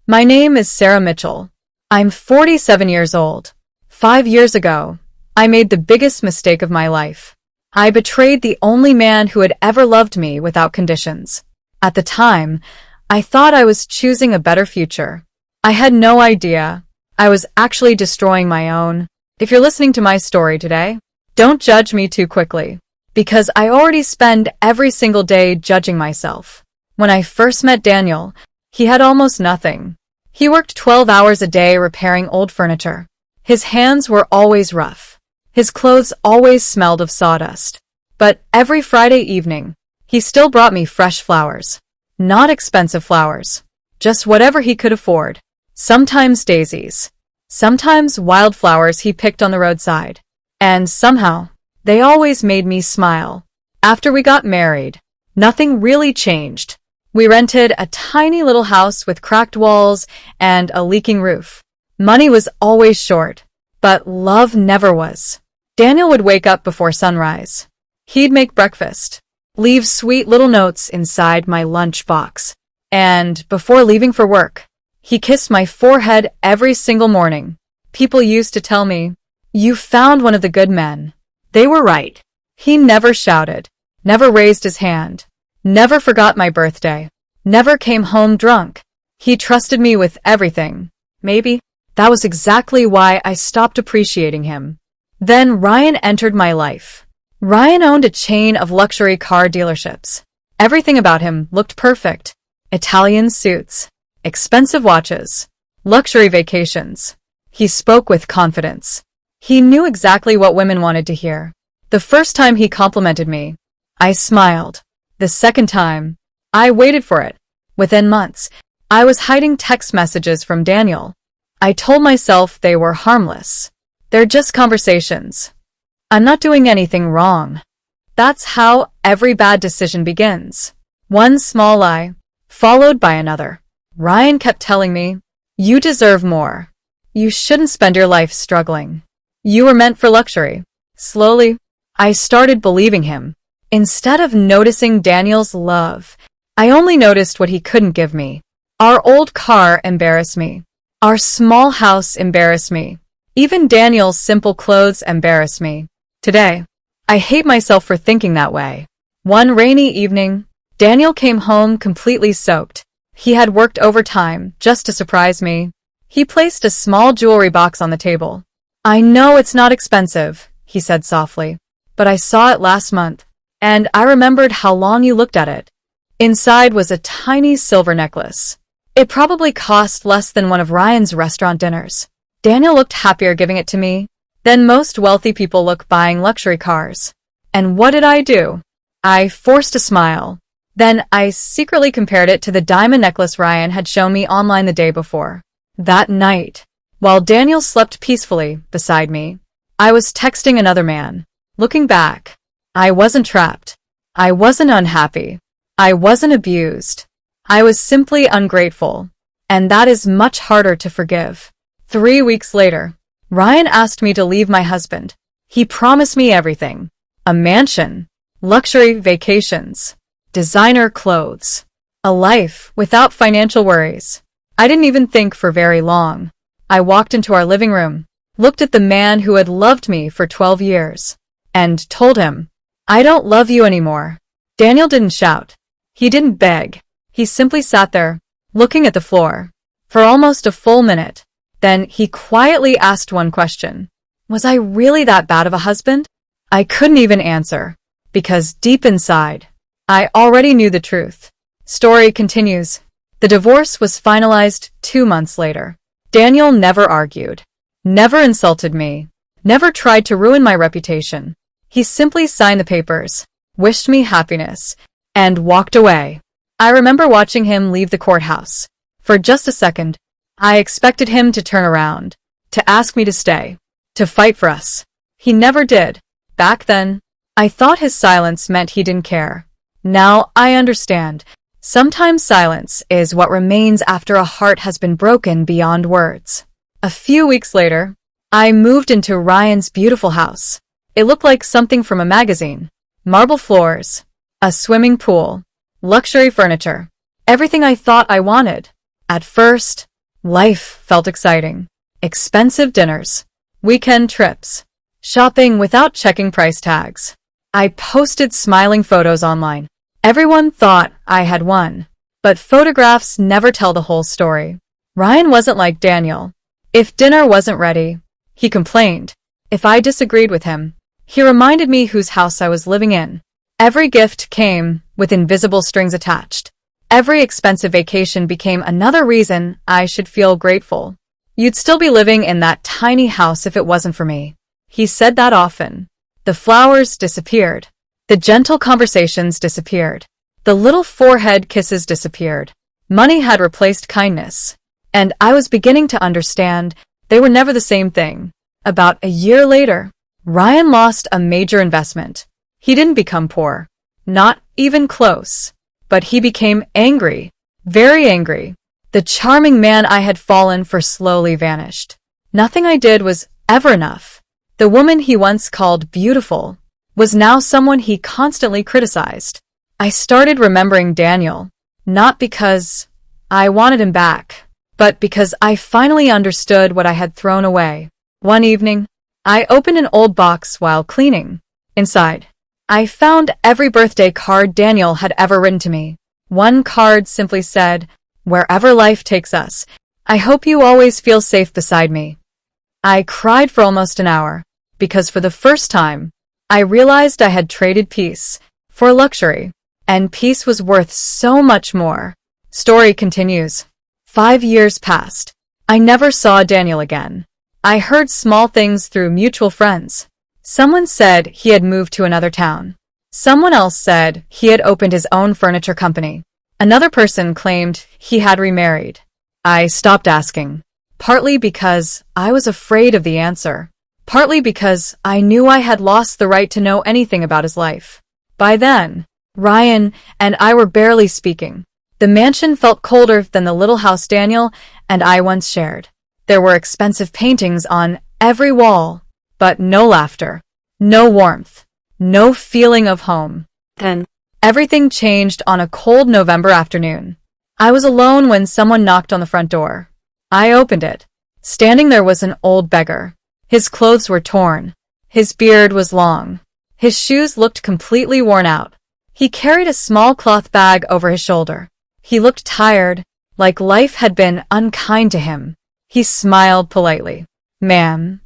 My name is Sarah Mitchell. I'm 47 years old. 5 years ago, I made the biggest mistake of my life. I betrayed the only man who had ever loved me without conditions. At the time, I thought I was choosing a better future. I had no idea. I was actually destroying my own. If you're listening to my story today, don't judge me too quickly, because I already spend every single day judging myself. When I first met Daniel, he had almost nothing. He worked 12 hours a day repairing old furniture. His hands were always rough. His clothes always smelled of sawdust. But every Friday evening, he still brought me fresh flowers. Not expensive flowers. Just whatever he could afford. Sometimes daisies. Sometimes wildflowers he picked on the roadside. And somehow, they always made me smile. After we got married, nothing really changed. We rented a tiny little house with cracked walls and a leaking roof. Money was always short, but love never was. Daniel would wake up before sunrise. He'd make breakfast, leave sweet little notes inside my lunch box, and before leaving for work, he kissed my forehead every single morning. People used to tell me, "You found one of the good men." They were right. He never shouted, never raised his hand, never forgot my birthday, never came home drunk. He trusted me with everything. Maybe that was exactly why I stopped appreciating him. Then Ryan entered my life. Ryan owned a chain of luxury car dealerships. Everything about him looked perfect. Italian suits, expensive watches, luxury vacations. He spoke with confidence. He knew exactly what women wanted to hear. The first time he complimented me, I smiled. The second time, I waited for it. Within months, I was hiding text messages from Daniel. I told myself they were harmless. They're just conversations. I'm not doing anything wrong. That's how every bad decision begins. One small lie, followed by another. Ryan kept telling me, "You deserve more. You shouldn't spend your life struggling. You were meant for luxury." Slowly, I started believing him. Instead of noticing Daniel's love, I only noticed what he couldn't give me. Our old car embarrassed me. Our small house embarrassed me. Even Daniel's simple clothes embarrassed me. Today, I hate myself for thinking that way. One rainy evening, Daniel came home completely soaked. He had worked overtime just to surprise me. He placed a small jewelry box on the table. "I know it's not expensive," he said softly, "but I saw it last month, and I remembered how long you looked at it." Inside was a tiny silver necklace. It probably cost less than one of Ryan's restaurant dinners. Daniel looked happier giving it to me than most wealthy people look buying luxury cars. And what did I do? I forced a smile. Then I secretly compared it to the diamond necklace Ryan had shown me online the day before. That night, while Daniel slept peacefully beside me, I was texting another man. Looking back, I wasn't trapped. I wasn't unhappy. I wasn't abused. I was simply ungrateful. And that is much harder to forgive. 3 weeks later, Ryan asked me to leave my husband. He promised me everything. A mansion, luxury vacations, designer clothes, a life without financial worries. I didn't even think for very long. I walked into our living room, looked at the man who had loved me for 12 years, and told him, "I don't love you anymore." Daniel didn't shout. He didn't beg. He simply sat there, looking at the floor, for almost a full minute. Then he quietly asked one question. Was I really that bad of a husband? I couldn't even answer, because deep inside, I already knew the truth. Story continues. The divorce was finalized 2 months later. Daniel never argued, never insulted me, never tried to ruin my reputation. He simply signed the papers, wished me happiness, and walked away. I remember watching him leave the courthouse. For just a second, I expected him to turn around, to ask me to stay, to fight for us. He never did. Back then, I thought his silence meant he didn't care. Now I understand. Sometimes silence is what remains after a heart has been broken beyond words. A few weeks later, I moved into Ryan's beautiful house. It looked like something from a magazine. Marble floors, a swimming pool, luxury furniture, everything I thought I wanted. At first, Life felt exciting. Expensive dinners, weekend trips, shopping without checking price tags. I posted smiling photos online. Everyone thought I had won. But photographs never tell the whole story. Ryan wasn't like Daniel. If dinner wasn't ready, he complained. If I disagreed with him, he reminded me whose house I was living in. Every gift came with invisible strings attached. Every expensive vacation became another reason I should feel grateful. You'd still be living in that tiny house if it wasn't for me. He said that often. The flowers disappeared. The gentle conversations disappeared. The little forehead kisses disappeared. Money had replaced kindness. And I was beginning to understand they were never the same thing. About a year later, Ryan lost a major investment. He didn't become poor. Not even close. But he became angry. Very angry. The charming man I had fallen for slowly vanished. Nothing I did was ever enough. The woman he once called beautiful was now someone he constantly criticized. I started remembering Daniel, not because I wanted him back, but because I finally understood what I had thrown away. One evening, I opened an old box while cleaning. Inside, I found every birthday card Daniel had ever written to me. One card simply said, "Wherever life takes us, I hope you always feel safe beside me." I cried for almost an hour, because for the first time, I realized I had traded peace for luxury, and peace was worth so much more. Story continues. 5 years passed. I never saw Daniel again. I heard small things through mutual friends. Someone said he had moved to another town. Someone else said he had opened his own furniture company. Another person claimed he had remarried. I stopped asking, partly because I was afraid of the answer, partly because I knew I had lost the right to know anything about his life. By then, Ryan and I were barely speaking. The mansion felt colder than the little house Daniel and I once shared. There were expensive paintings on every wall, but no laughter, no warmth, no feeling of home. Then, everything changed on a cold November afternoon. I was alone when someone knocked on the front door. I opened it. Standing there was an old beggar. His clothes were torn. His beard was long. His shoes looked completely worn out. He carried a small cloth bag over his shoulder. He looked tired, like life had been unkind to him. He smiled politely. "Ma'am,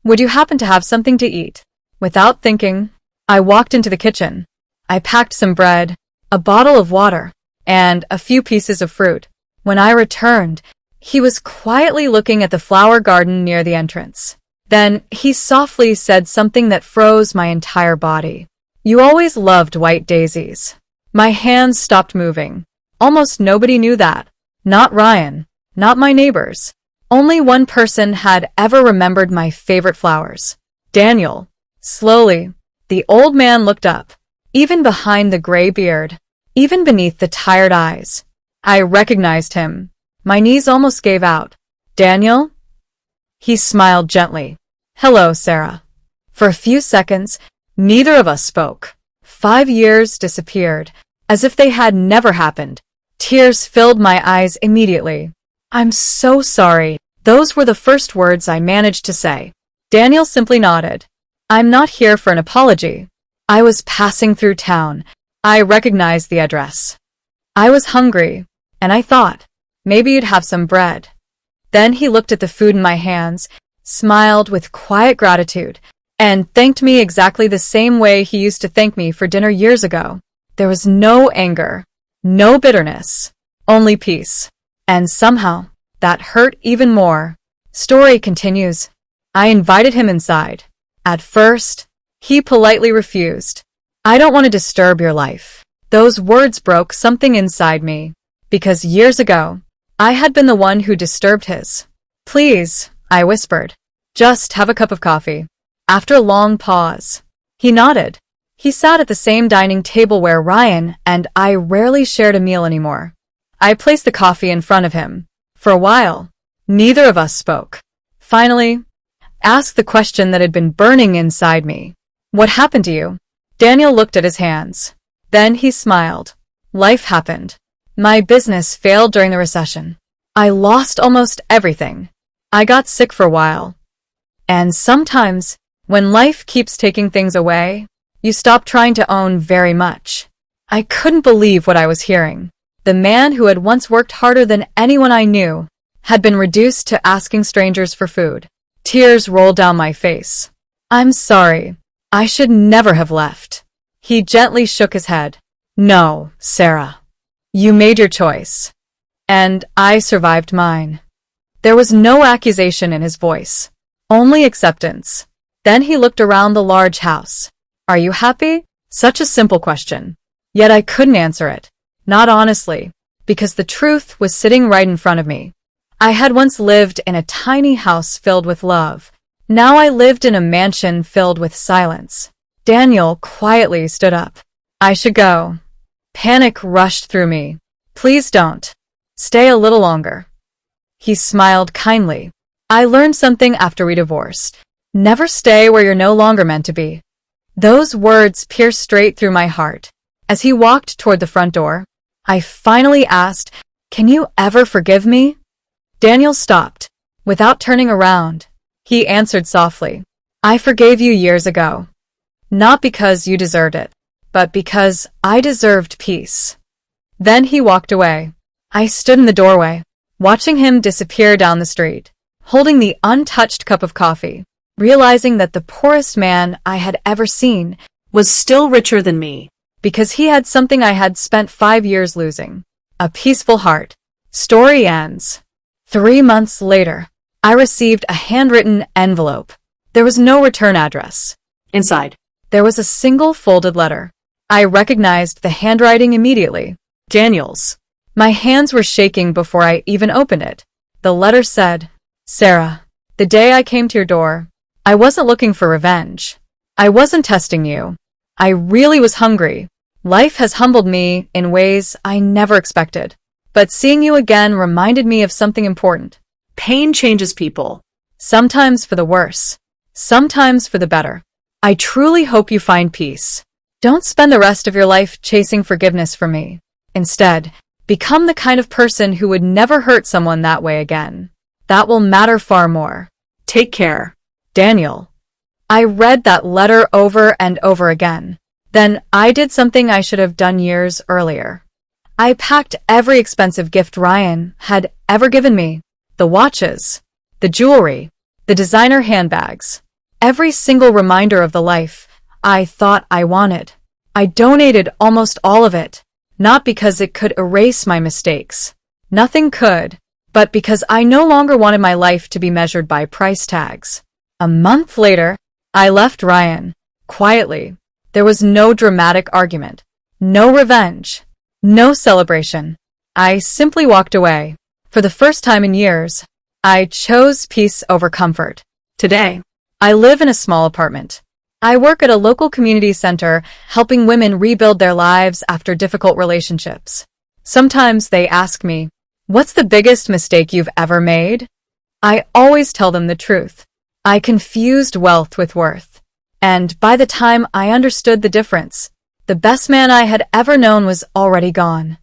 would you happen to have something to eat?" Without thinking, I walked into the kitchen. I packed some bread, a bottle of water, and a few pieces of fruit. When I returned, he was quietly looking at the flower garden near the entrance. Then he softly said something that froze my entire body. "You always loved white daisies." My hands stopped moving. Almost nobody knew that. Not Ryan, not my neighbors. Only one person had ever remembered my favorite flowers. Daniel. Slowly, the old man looked up. Even behind the gray beard, even beneath the tired eyes, I recognized him. My knees almost gave out. "Daniel?" He smiled gently. "Hello, Sarah." For a few seconds, neither of us spoke. 5 years disappeared, as if they had never happened. Tears filled my eyes immediately. "I'm so sorry." Those were the first words I managed to say. Daniel simply nodded. "I'm not here for an apology. I was passing through town. I recognized the address. I was hungry, and I thought, maybe you'd have some bread." Then he looked at the food in my hands, smiled with quiet gratitude, and thanked me exactly the same way he used to thank me for dinner years ago. There was no anger, no bitterness, only peace. And somehow, that hurt even more. Story continues. I invited him inside. At first, he politely refused. "I don't want to disturb your life." Those words broke something inside me, because years ago, I had been the one who disturbed his. "Please," I whispered. "Just have a cup of coffee." After a long pause, he nodded. He sat at the same dining table where Ryan and I rarely shared a meal anymore. I placed the coffee in front of him. For a while, neither of us spoke. Finally, asked the question that had been burning inside me. "What happened to you?" Daniel looked at his hands. Then he smiled. "Life happened. My business failed during the recession. I lost almost everything. I got sick for a while. And sometimes, when life keeps taking things away, you stop trying to own very much. I couldn't believe what I was hearing. The man who had once worked harder than anyone I knew had been reduced to asking strangers for food. Tears rolled down my face. I'm sorry. I should never have left. He gently shook his head. No, Sarah. You made your choice. And I survived mine. There was no accusation in his voice, only acceptance. Then he looked around the large house. Are you happy? Such a simple question. Yet I couldn't answer it. Not honestly, because the truth was sitting right in front of me. I had once lived in a tiny house filled with love. Now I lived in a mansion filled with silence. Daniel quietly stood up. I should go. Panic rushed through me. Please don't. Stay a little longer. He smiled kindly. I learned something after we divorced. Never stay where you're no longer meant to be. Those words pierced straight through my heart. As he walked toward the front door, I finally asked, Can you ever forgive me? Daniel stopped. Without turning around, he answered softly, I forgave you years ago. Not because you deserved it, but because I deserved peace. Then he walked away. I stood in the doorway, watching him disappear down the street, holding the untouched cup of coffee, realizing that the poorest man I had ever seen was still richer than me, because he had something I had spent 5 years losing. A peaceful heart. Story ends. 3 months later, I received a handwritten envelope. There was no return address. Inside, there was a single folded letter. I recognized the handwriting immediately. Daniel's. My hands were shaking before I even opened it. The letter said, Sarah, the day I came to your door, I wasn't looking for revenge. I wasn't testing you. I really was hungry. Life has humbled me in ways I never expected. But seeing you again reminded me of something important. Pain changes people. Sometimes for the worse. Sometimes for the better. I truly hope you find peace. Don't spend the rest of your life chasing forgiveness from me. Instead, become the kind of person who would never hurt someone that way again. That will matter far more. Take care. Daniel. I read that letter over and over again. Then I did something I should have done years earlier. I packed every expensive gift Ryan had ever given me. The watches, the jewelry, the designer handbags, every single reminder of the life I thought I wanted. I donated almost all of it, not because it could erase my mistakes. Nothing could, but because I no longer wanted my life to be measured by price tags. A month later, I left Ryan, quietly. There was no dramatic argument, no revenge, no celebration. I simply walked away. For the first time in years, I chose peace over comfort. Today, I live in a small apartment. I work at a local community center, helping women rebuild their lives after difficult relationships. Sometimes they ask me, what's the biggest mistake you've ever made? I always tell them the truth. I confused wealth with worth. And by the time I understood the difference, the best man I had ever known was already gone.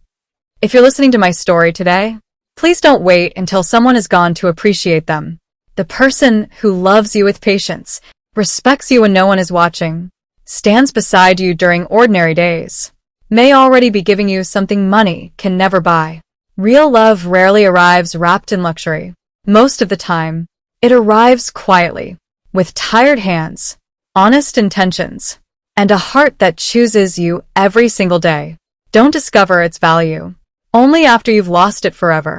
If you're listening to my story today, please don't wait until someone is gone to appreciate them. The person who loves you with patience, respects you when no one is watching, stands beside you during ordinary days, may already be giving you something money can never buy. Real love rarely arrives wrapped in luxury. Most of the time, it arrives quietly, with tired hands, honest intentions, and a heart that chooses you every single day. Don't discover its value only after you've lost it forever.